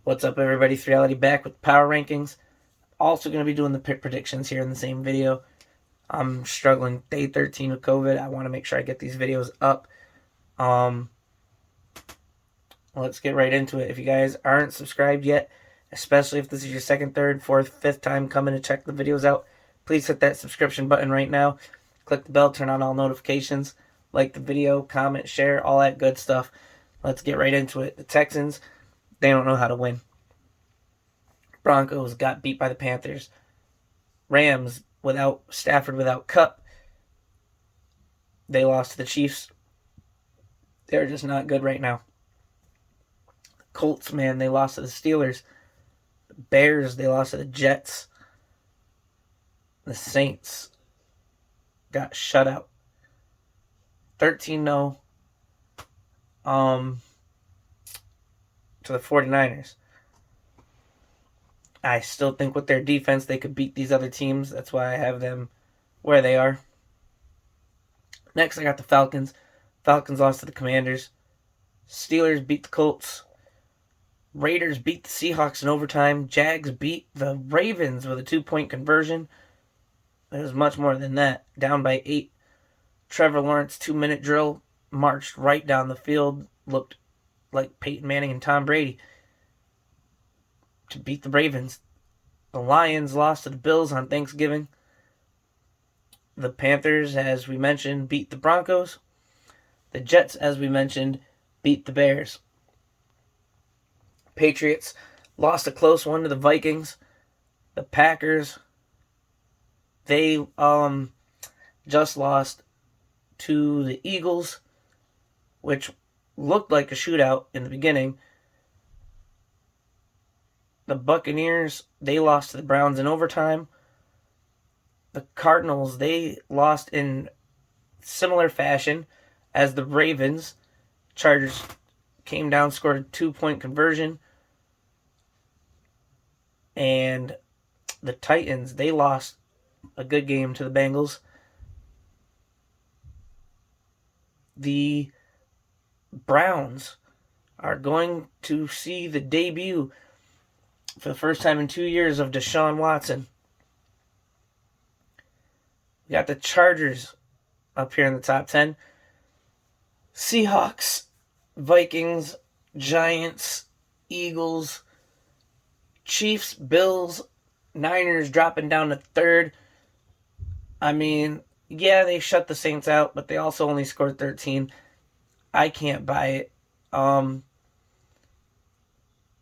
What's up, everybody? Reality back with power rankings. Also going to be doing the pick predictions here in the same video. I'm struggling day 13 with COVID. I want to make sure I get these videos up. Let's get right into it. If you guys aren't subscribed yet, especially if this is your second, third, fourth, fifth time coming to check the videos out, please hit that subscription button right now. Click the bell, turn on all notifications, like the video, comment, share, all that good stuff. Let's get right into it. The Texans, they don't know how to win. Broncos got beat by the Panthers. Rams, without Stafford, without Kupp, they lost to the Chiefs. They're just not good right now. Colts, man, they lost to the Steelers. The Bears, they lost to the Jets. The Saints got shut out. 13-0 to the 49ers. I still think with their defense, they could beat these other teams. That's why I have them where they are. Next, I got the Falcons. Falcons lost to the Commanders. Steelers beat the Colts. Raiders beat the Seahawks in overtime. Jags beat the Ravens with a 2-point conversion. It was much more than that. Down by 8. Trevor Lawrence 2-minute drill marched right down the field. Looked like Peyton Manning and Tom Brady to beat the Ravens. The Lions lost to the Bills on Thanksgiving. The Panthers, as we mentioned, beat the Broncos. The Jets, as we mentioned, beat the Bears. Patriots lost a close one to the Vikings. The Packers, they just lost to the Eagles, which looked like a shootout in the beginning. The Buccaneers, they lost to the Browns in overtime. The Cardinals, they lost in similar fashion as the Ravens. Chargers came down, scored a 2-point conversion. And the Titans, they lost a good game to the Bengals. The Browns are going to see the debut for the first time in 2 years of Deshaun Watson. We got the Chargers up here in the top 10. Seahawks, Vikings, Giants, Eagles, Chiefs, Bills, Niners dropping down to third. I mean, yeah, they shut the Saints out, but they also only scored 13. I can't buy it.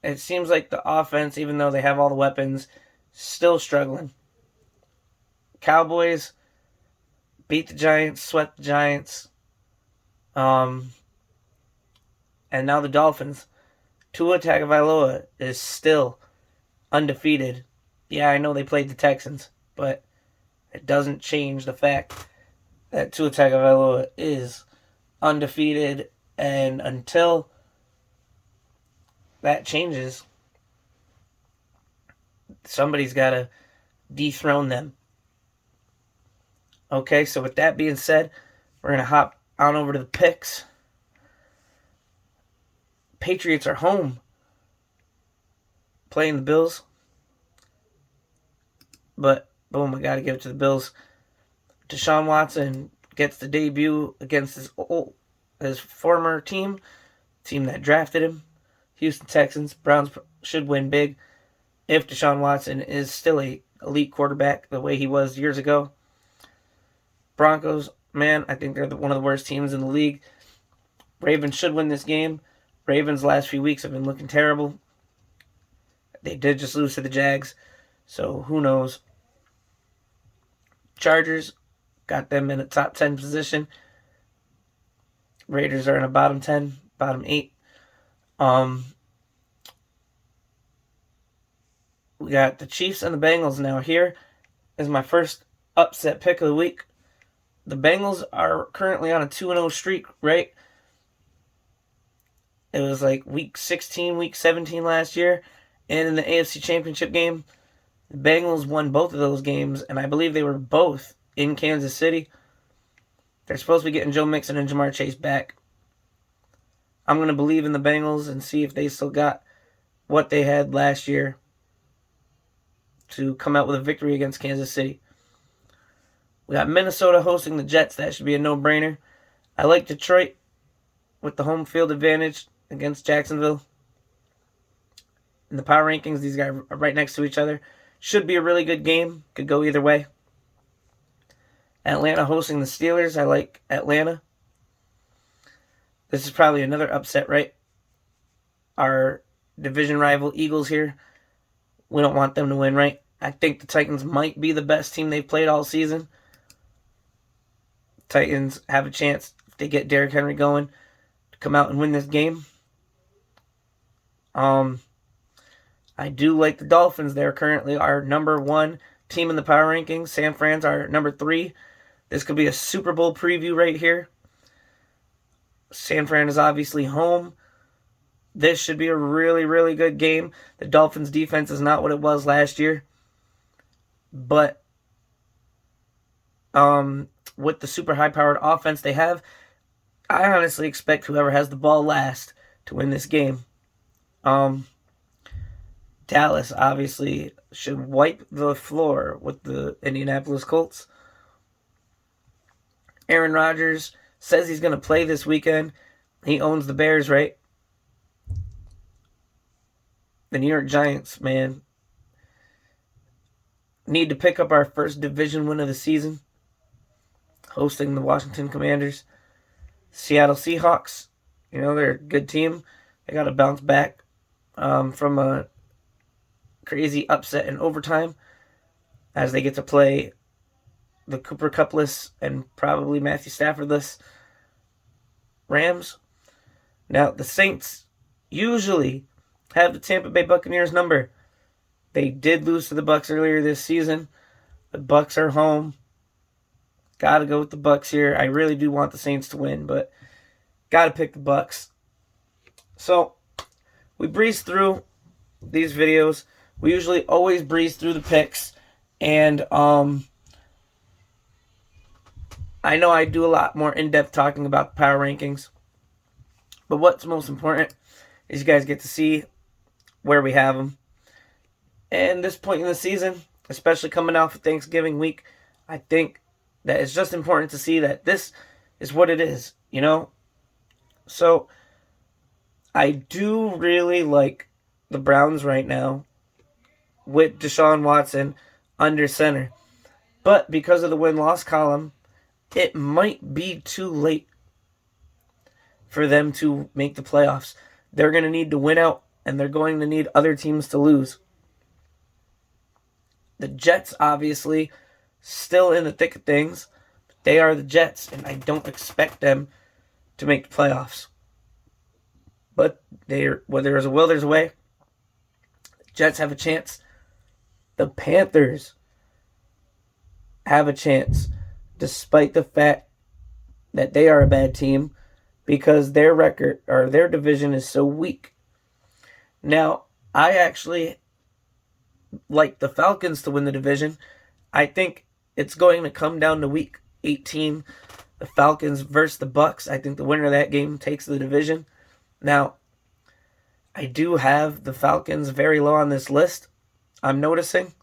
It seems like the offense, even though they have all the weapons, still struggling. Cowboys beat the Giants, swept the Giants. And now the Dolphins. Tua Tagovailoa is still undefeated. Yeah, I know they played the Texans, but it doesn't change the fact that Tua Tagovailoa is undefeated, and until that changes, somebody's got to dethrone them. Okay, so with that being said, we're going to hop on over to the picks. Patriots are home playing the Bills. But, boom, I got to give it to the Bills. Deshaun Watson gets the debut against his former team that drafted him. Houston Texans. Browns should win big if Deshaun Watson is still a elite quarterback the way he was years ago. Broncos, man, I think they're one of the worst teams in the league. Ravens should win this game. Ravens last few weeks have been looking terrible. They did just lose to the Jags, so who knows. Chargers, got them in a top 10 position. Raiders are in a bottom 10, bottom 8. We got the Chiefs and the Bengals now. Here is my first upset pick of the week. The Bengals are currently on a 2-0 streak, right? It was like week 16, week 17 last year. And in the AFC Championship game, the Bengals won both of those games. And I believe they were both in Kansas City. They're supposed to be getting Joe Mixon and Jamar Chase back. I'm going to believe in the Bengals and see if they still got what they had last year to come out with a victory against Kansas City. We got Minnesota hosting the Jets. That should be a no-brainer. I like Detroit with the home field advantage against Jacksonville. In the power rankings, these guys are right next to each other. Should be a really good game. Could go either way. Atlanta hosting the Steelers. I like Atlanta. This is probably another upset, right? Our division rival Eagles here. We don't want them to win, right? I think the Titans might be the best team they've played all season. Titans have a chance, if they get Derrick Henry going, to come out and win this game. I do like the Dolphins. They're currently our number 1 team in the power rankings. San Fran's our number 3. This could be a Super Bowl preview right here. San Fran is obviously home. This should be a really, really good game. The Dolphins' defense is not what it was last year. But with the super high-powered offense they have, I honestly expect whoever has the ball last to win this game. Dallas obviously should wipe the floor with the Indianapolis Colts. Aaron Rodgers says he's going to play this weekend. He owns the Bears, right? The New York Giants, man, need to pick up our first division win of the season, hosting the Washington Commanders. Seattle Seahawks, they're a good team. They got to bounce back from a crazy upset in overtime as they get to play the Cooper Cup-less and probably Matthew Stafford-less Rams. Now, the Saints usually have the Tampa Bay Buccaneers number. They did lose to the Bucs earlier this season. The Bucs are home. Got to go with the Bucs here. I really do want the Saints to win, but got to pick the Bucs. So, we breeze through these videos. We usually always breeze through the picks, and I know I do a lot more in-depth talking about the power rankings, but what's most important is you guys get to see where we have them. And this point in the season, especially coming off of Thanksgiving week, I think that it's just important to see that this is what it is, So, I do really like the Browns right now with Deshaun Watson under center. But because of the win-loss column, it might be too late for them to make the playoffs. They're going to need to win out, and they're going to need other teams to lose. The Jets, obviously, still in the thick of things. They are the Jets, and I don't expect them to make the playoffs. But where there's a will, there's a way. The Jets have a chance. The Panthers have a chance, despite the fact that they are a bad team, because their record or their division is so weak. Now, I actually like the Falcons to win the division. I think it's going to come down to week 18, the Falcons versus the Bucs. I think the winner of that game takes the division. Now, I do have the Falcons very low on this list, I'm noticing.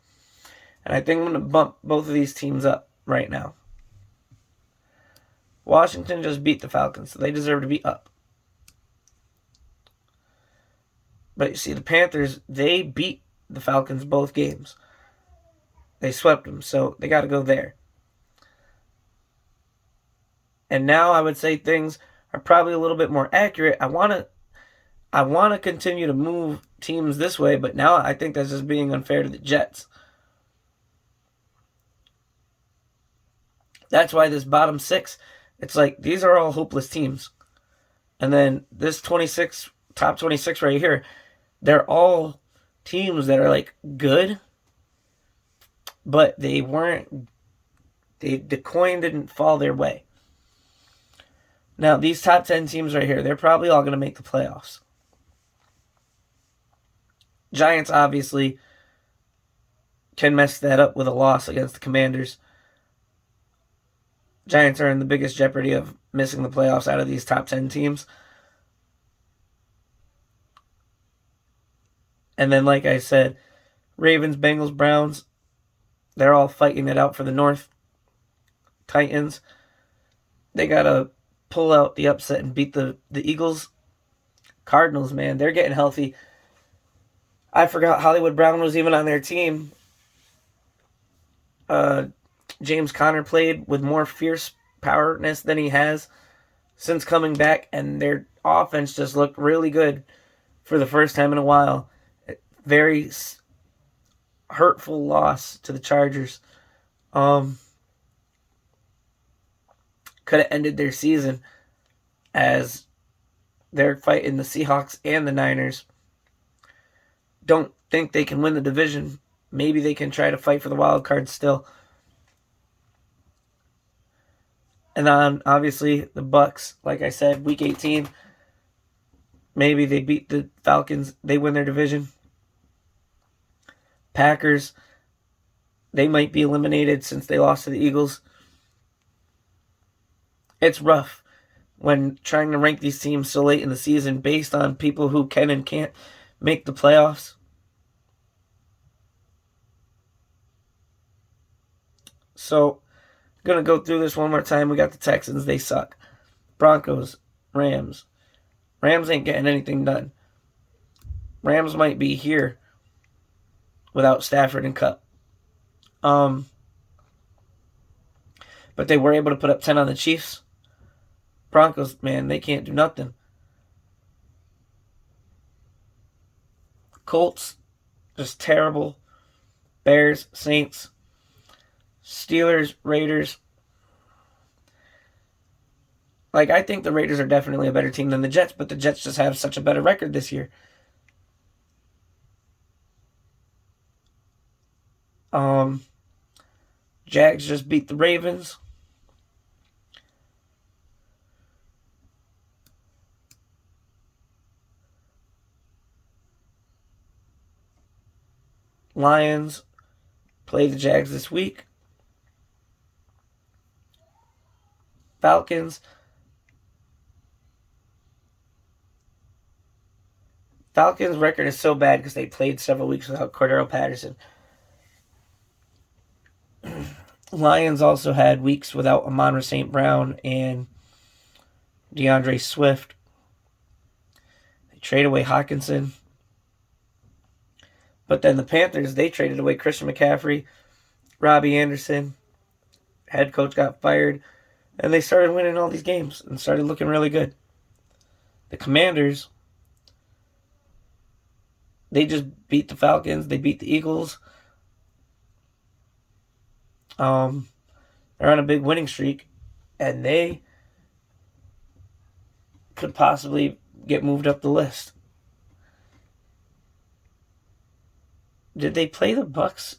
And I think I'm going to bump both of these teams up right now. Washington just beat the Falcons, so they deserve to be up. But you see, the Panthers, they beat the Falcons both games. They swept them, so they got to go there. And now I would say things are probably a little bit more accurate. I want to continue to move teams this way, but now I think that's just being unfair to the Jets. That's why this bottom 6, it's like these are all hopeless teams. And then this top 26 right here, they're all teams that are like good, but the coin didn't fall their way. Now, these top 10 teams right here, they're probably all going to make the playoffs. Giants obviously can mess that up with a loss against the Commanders. Giants are in the biggest jeopardy of missing the playoffs out of these top 10 teams. And then, like I said, Ravens, Bengals, Browns, they're all fighting it out for the North. Titans, they got to pull out the upset and beat the Eagles. Cardinals, man, they're getting healthy. I forgot Hollywood Brown was even on their team. James Conner played with more fierce powerness than he has since coming back, and their offense just looked really good for the first time in a while. Very hurtful loss to the Chargers. Could have ended their season, as they're fighting the Seahawks and the Niners. Don't think they can win the division. Maybe they can try to fight for the wild card still. And then, obviously, the Bucks, like I said, Week 18. Maybe they beat the Falcons. They win their division. Packers, they might be eliminated since they lost to the Eagles. It's rough when trying to rank these teams so late in the season based on people who can and can't make the playoffs. So, I'm going to go through this one more time. We got the Texans. They suck. Broncos, Rams. Rams ain't getting anything done. Rams might be here without Stafford and Kupp. But they were able to put up 10 on the Chiefs. Broncos, man, they can't do nothing. Colts, just terrible. Bears, Saints, Steelers, Raiders. Like, I think the Raiders are definitely a better team than the Jets, but the Jets just have such a better record this year. Jags just beat the Ravens. Lions play the Jags this week. Falcons. Falcons' record is so bad because they played several weeks without Cordero Patterson. Lions also had weeks without Amon-Ra St. Brown and DeAndre Swift. They trade away Hawkinson. But then the Panthers, they traded away Christian McCaffrey, Robbie Anderson. Head coach got fired. And they started winning all these games and started looking really good. The Commanders, they just beat the Falcons. They beat the Eagles. They're on a big winning streak. And they could possibly get moved up the list. Did they play the Bucks?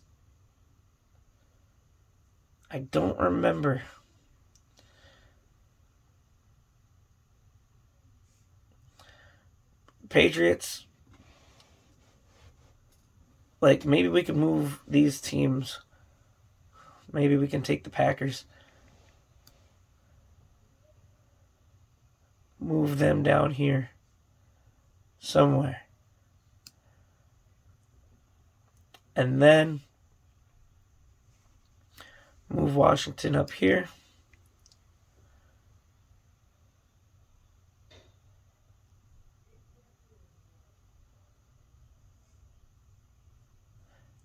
I don't remember. Patriots. Like, maybe we can move these teams. Maybe we can take the Packers. Move them down here. Somewhere. And then move Washington up here.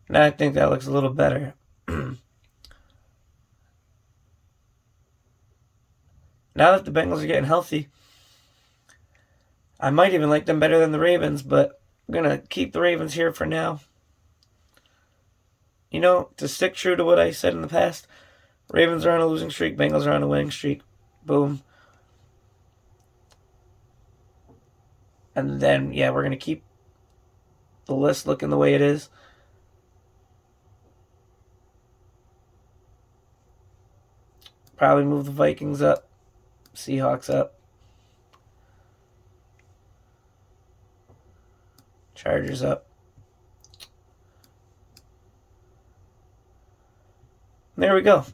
Now I think that looks a little better. Now that the Bengals are getting healthy, I might even like them better than the Ravens, but I'm going to keep the Ravens here for now. You know, to stick true to what I said in the past, Ravens are on a losing streak, Bengals are on a winning streak. Boom. And then, yeah, we're going to keep the list looking the way it is. Probably move the Vikings up, Seahawks up, Chargers up. There we go.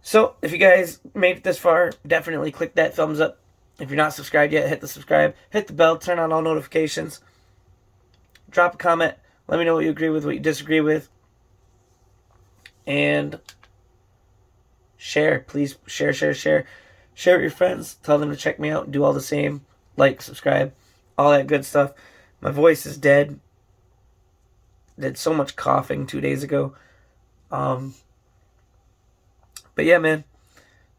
So, if you guys made it this far, definitely click that thumbs up. If you're not subscribed yet, hit the subscribe. Hit the bell, turn on all notifications. drop a comment. Let me know what you agree with, what you disagree with. And share. Please share. Share with your friends. Tell them to check me out. Do all the same. Like, subscribe, all that good stuff. My voice is dead. Did so much coughing 2 days ago. But yeah, man.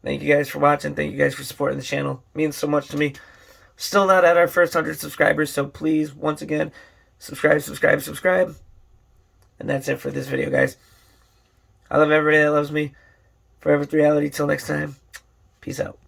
Thank you guys for watching. Thank you guys for supporting the channel. It means so much to me. Still not at our first 100 subscribers, so please, once again, subscribe. And that's it for this video, guys. I love everybody that loves me. Forever 3Reality. Till next time. Peace out.